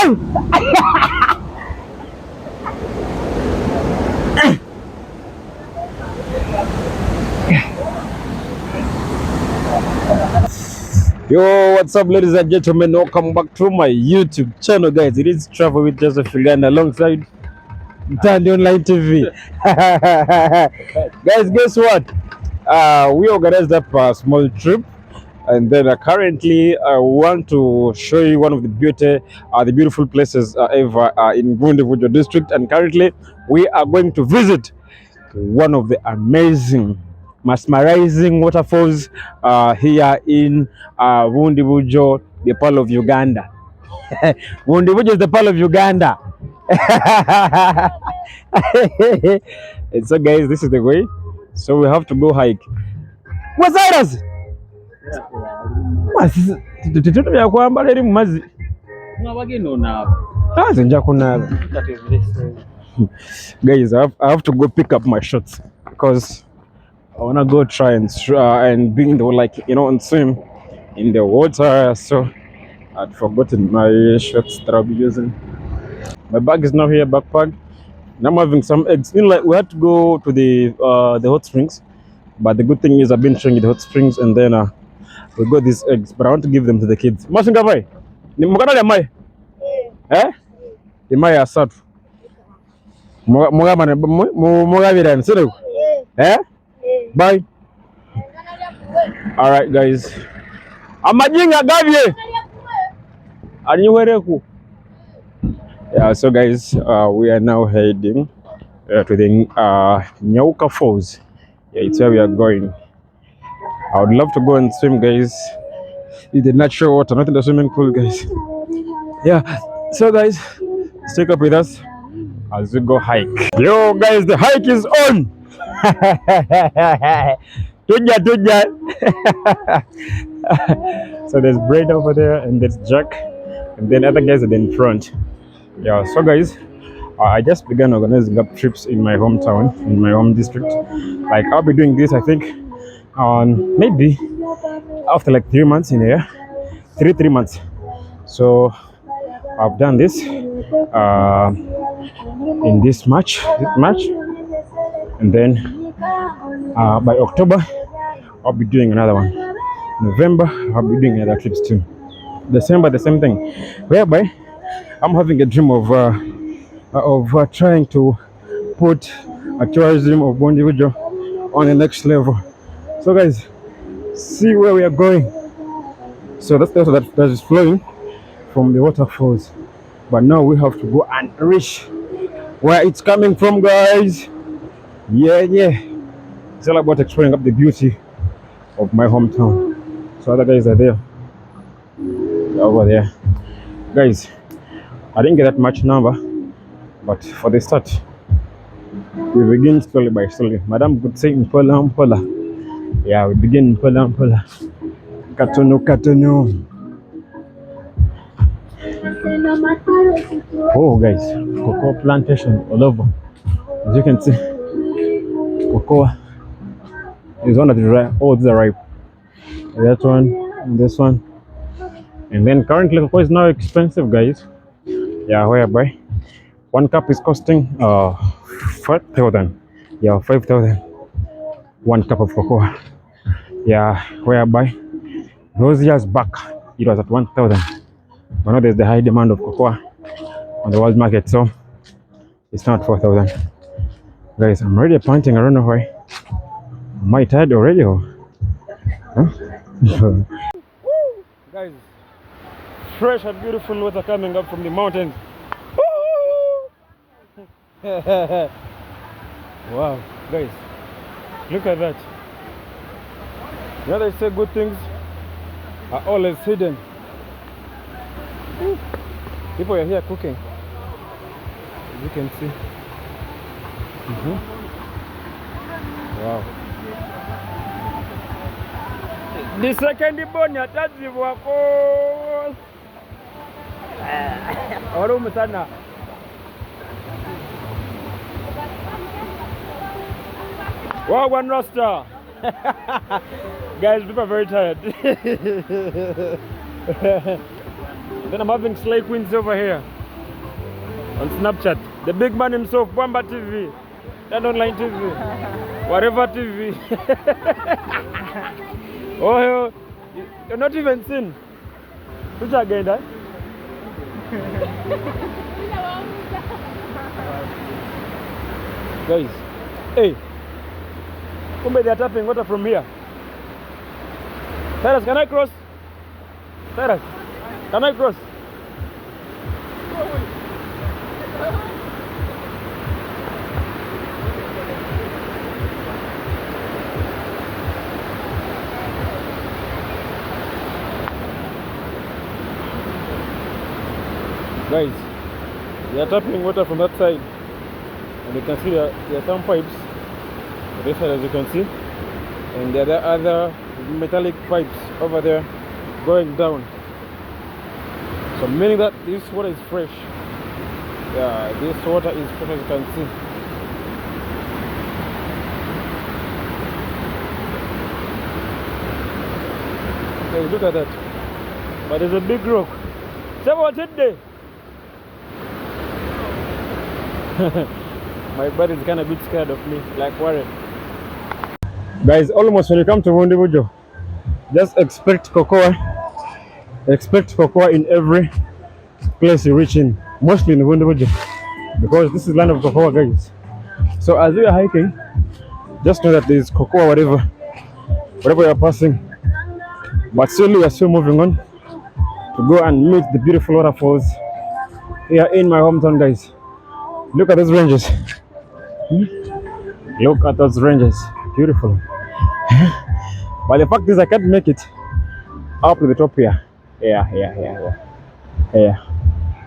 Yo, what's up, ladies and gentlemen? Welcome back to my YouTube channel, guys. It is Travel with Joseph Uganda alongside Tandi Online TV. Guys, guess what? We organized up a small trip, and then currently I want to show you one of the beautiful places ever in Bundibugyo district. And currently, we are going to visit one of the amazing, mesmerizing waterfalls here in Bundibugyo, the Pearl of Uganda. Bundibugyo is the Pearl of Uganda. And so, guys, this is the way. So we have to go hike. What's that? Guys, I have to go pick up my shots because I wanna go try and be in the, like, and swim in the water. So I'd forgotten my shorts that I'll be using. My bag is now here, backpack. Now I'm having some eggs. Like, we had to go to the hot springs, but the good thing is I've been showing you the hot springs, and then we got these eggs. But I want to give them to the kids. Masinga vai? Ni mukana ya mai? Eh? Ni mai ya satu. Mugabira ni sio? Eh? Bye. All right, guys. Amajinga gavye. Aniwereku. Yeah, so guys, we are now heading to the Nyauka Falls. Yeah, it's where we are going. I would love to go and swim, guys, in the natural water, not in the swimming pool, guys. Yeah, so guys, stick up with us as we go hike. Yo, guys, the hike is on. Tuja. So there's Braid over there, and there's Jack, and then other guys are in front. Yeah, so guys, I just began organizing up trips in my hometown, in my home district. Like, I'll be doing this, I think, on maybe after like 3 months in a year, three months. So I've done this in this March, and then by October I'll be doing another one. November I'll be doing other trips too. December, the same thing. Whereby I'm having a dream of trying to put a tourism of Bundibugyo on the next level. So guys, see where we are going. So that's the water that is flowing from the waterfalls. But now we have to go and reach where it's coming from, guys. Yeah. It's all about exploring up the beauty of my hometown. So other guys are there. They're over there. Guys, I didn't get that much number, but for the start, we begin slowly by slowly. Madam could say Mpola. Yeah, we begin Mpola. Katono. Oh, guys, cocoa plantation all over. As you can see, cocoa is one of the ripe. Oh, these are ripe. That one, and this one. And then currently, cocoa is now expensive, guys. Yeah, whereby 1 cup is costing 5,000. Yeah, 5,000. 1 cup of cocoa. Yeah, whereby those years back it was at 1,000. But now there's the high demand of cocoa on the world market, so it's not 4,000. Guys, I'm already panting. I don't know why. Am I tired already? Or? Huh? Guys, fresh and beautiful water coming up from the mountains. Wow, guys, look at that. Yeah, they say good things are always hidden. People are here cooking, as you can see. Wow. The second born at that wako. Orumu sana. Wow, one roster. Guys, people are very tired. Then I'm having Slay Queens over here on Snapchat. The big man himself, Bamba TV, that online TV, whatever TV. Oh, you're not even seen. Which again, that? Guys, hey, they are tapping water from here. Cyrus, can I cross? Cyrus, can I cross? Guys, they are tapping water from that side, and you can see there are some pipes on this side, as you can see, and there are other metallic pipes over there going down. So meaning that this water is fresh. Yeah, this water is fresh, as you can see. Okay, look at that. But there's a big rock. Say what it day. My body's kind of a bit scared of me, like Warren. Guys, almost when you come to Bundibugyo, just expect cocoa. Expect cocoa in every place you reach in, mostly in Bundibugyo, because this is land of cocoa, guys. So as we are hiking, just know that there is cocoa wherever you're passing. But slowly we are still moving on to go and meet the beautiful waterfalls here in my hometown, guys. Look at those ranges. Look at those ranges. Beautiful. But the fact is, I can't make it up to the top here. Yeah.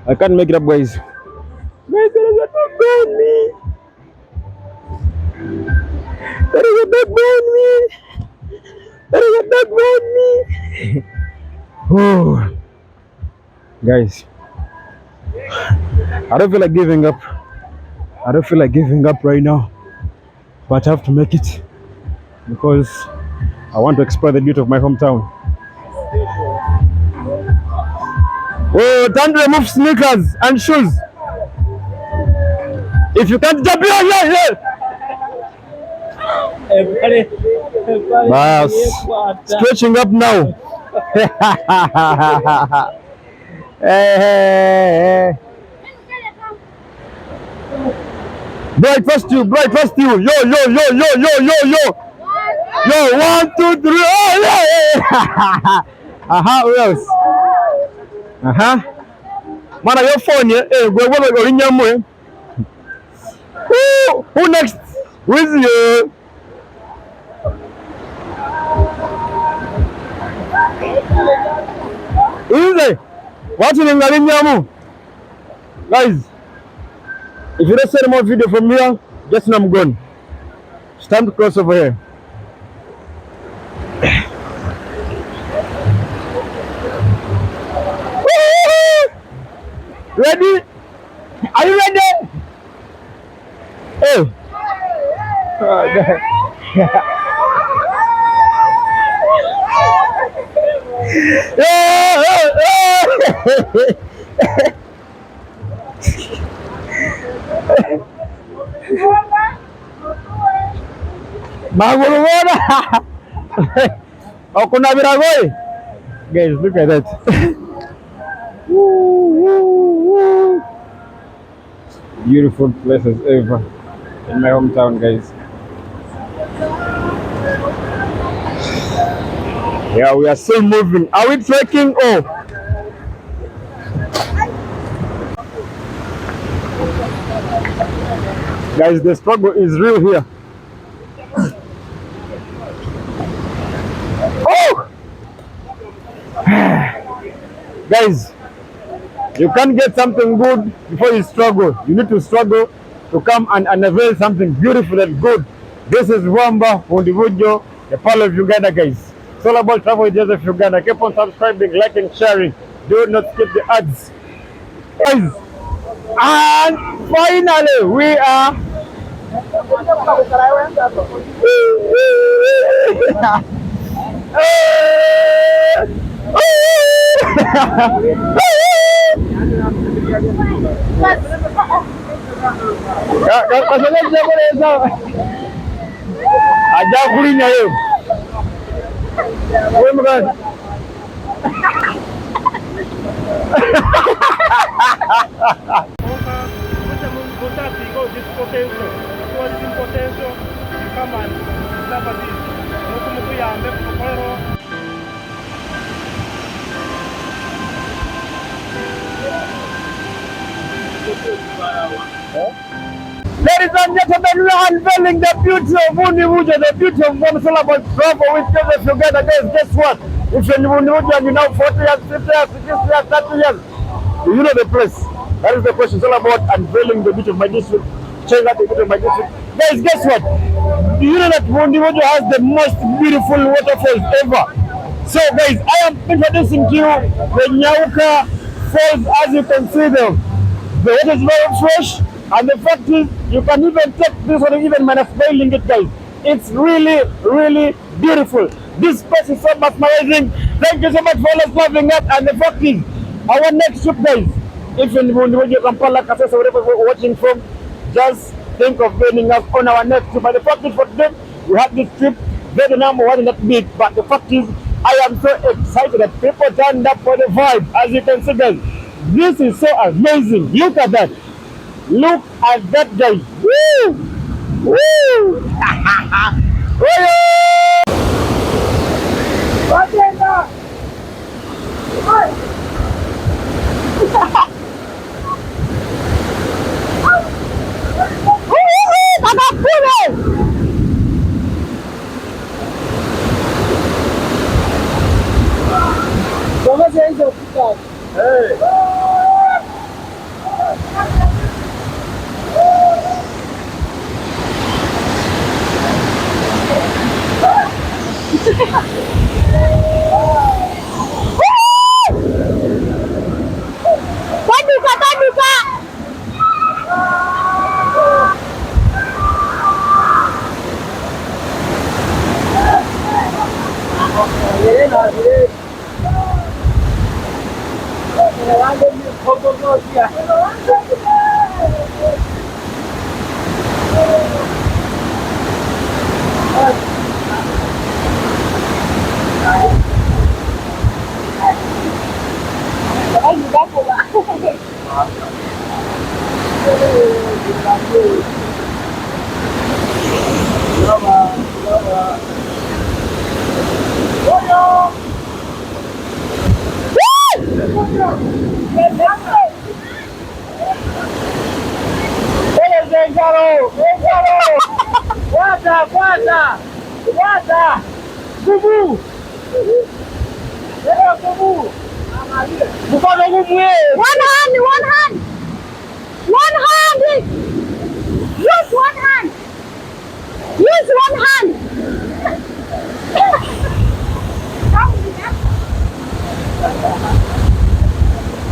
I can't make it up, guys. Guys, there is a dog behind me. There is a dog behind me. There is a dog behind me. Oh, guys, I don't feel like giving up. I don't feel like giving up right now, but I have to make it because I want to explore the beauty of my hometown. Oh, don't remove sneakers and shoes. If you can't jump here. Bas, stretching up now. Hey. Bright first you. Yo. Yo, 1, 2, 3. Oh, yeah. Who else? Man, your phone, yeah. Hey, who next? Who is you? Easy. What's in Ngalinyamu? Guys, if you don't see more video from here, just know I'm gone. It's time to cross over here. Ready? Are you ready? Hey. Guys, look at that. Beautiful places ever in my hometown, guys. Yeah, we are still moving. Are we trekking? Oh, guys, the struggle is real here. Oh, guys, you can't get something good before you struggle. You need to struggle to come and unveil something beautiful and good. This is Wamba, Bundibugyo, the Pearl of Uganda, guys. It's all about travel with Joseph Uganda. Keep on subscribing, liking, sharing. Do not skip the ads. Guys, and finally we are Aja kulinya yo. Wewe mgani? Ladies and gentlemen, we are unveiling the beauty of Bundibugyo, the beauty of Waterfalls. Bravo with Joseph together, guys. Guess what? If you're in Bundibugyo and you know 40 years, 50 years, 60 years, 30 years, you know the place. That is the question. It's all about unveiling the beauty of my district, showing out the beauty of my district. Guys, guess what? Do you know that Bundibugyo has the most beautiful waterfalls ever? So, guys, I am introducing to you the Nyauka Falls. As you can see them, the water is very fresh. And the fact is, you can even take this one even minus bailing it, guys. It's really, really beautiful. This place is so mesmerizing. Thank you so much for always loving us. And the fact is, our next trip, guys, if you're in Bundibugyo, Kampala, Kasese, wherever we're watching from, just think of joining us on our next trip. But the fact is, for today, we have this trip. Though the number wasn't that big, but the fact is, I am so excited that people turned up for the vibe. As you can see, guys, this is so amazing. Look at that. Look at that, guys. Woo! Woo! Hey. One hand. One hand. Use one hand. Use one hand.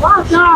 Water.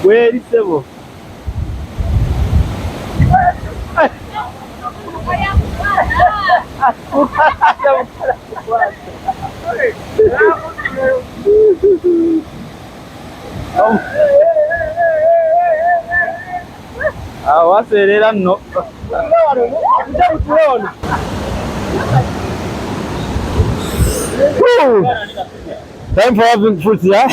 Where is the waserera no time for having fruit, yeah.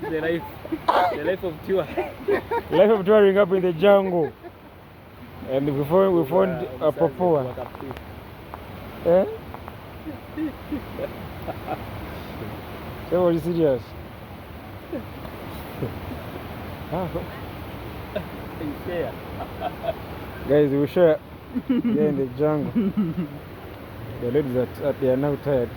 The life of tour. Life of touring up in the jungle. And we found a Papua. Eh? So are you serious? Guys, we share they're in the jungle. The ladies they are now tired.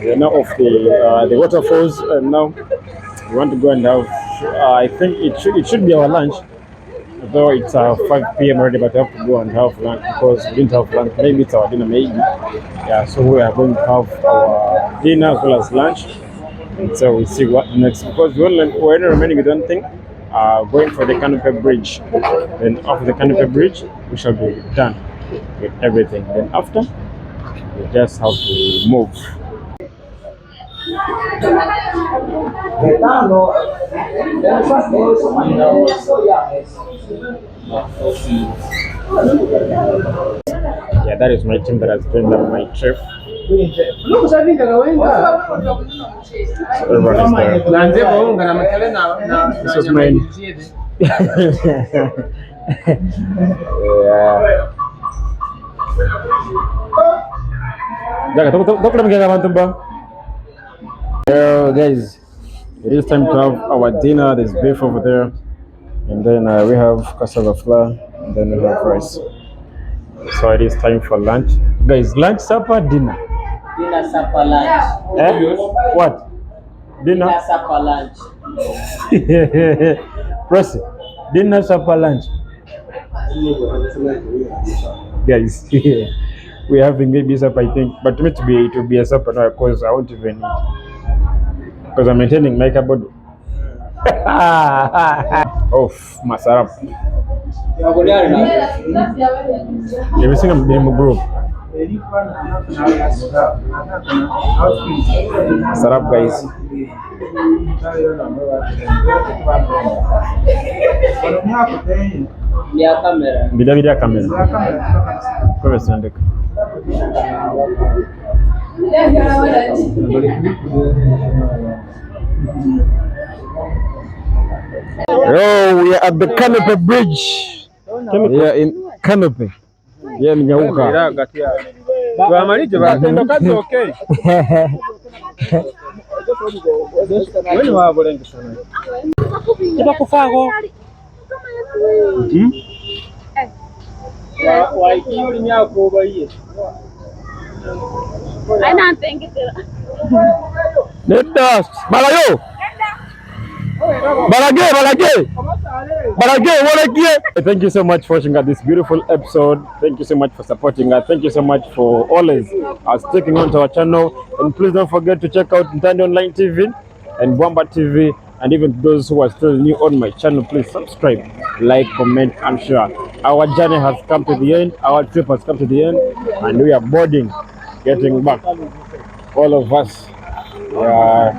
We are now off the waterfalls, and now we want to go and have. I think it should be our lunch, though it's 5 p.m. already. But we have to go and have lunch because we didn't have lunch. Maybe it's our dinner, maybe. Yeah, so we are going to have our dinner as well as lunch. And so we'll see what next because we're only remaining with one thing. Going for the Canopy bridge. Then after the Canopy bridge, we shall be done with everything. Then after, we just have to move. Yeah, that is my team that has joined up my trip. Everyone is there. This is mine. Yeah. Guys, it is time to have our dinner. There's beef over there, and then we have cassava flour, and then we have rice. So it is time for lunch. Guys, lunch, supper, dinner. Dinner, supper, lunch. Eh? What? Dinner, supper, lunch. Press it. Dinner, supper, lunch. Guys, we're having maybe supper, I think, but it will be a supper now because I won't even eat. Because I'm maintaining my cupboard. Oh, Masarap. Everything I'm being group. Masarap, guys. Bila kamera. Kwa sababu oh, we are at the Canopy bridge. We are in Canopy. Yeah, mnyauka. Tuamalije batendo kazi okay. Wewe wabolenga sana. Kiba kufago. Wa ikiri nyako baye. I don't think it is. Neda, Balayo. Balage. Thank you so much for watching this beautiful episode. Thank you so much for supporting us. Thank you so much for always sticking on to our channel. And please don't forget to check out Ntandi Online TV and Bwamba TV. And even those who are still new on my channel, please subscribe, like, comment, and share. Our journey has come to the end. Our trip has come to the end, and we are boarding, getting back. All of us are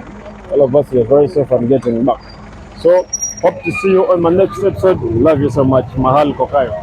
very safe and getting back. So, hope to see you on my next episode. Love you so much. Mahal Kokayo.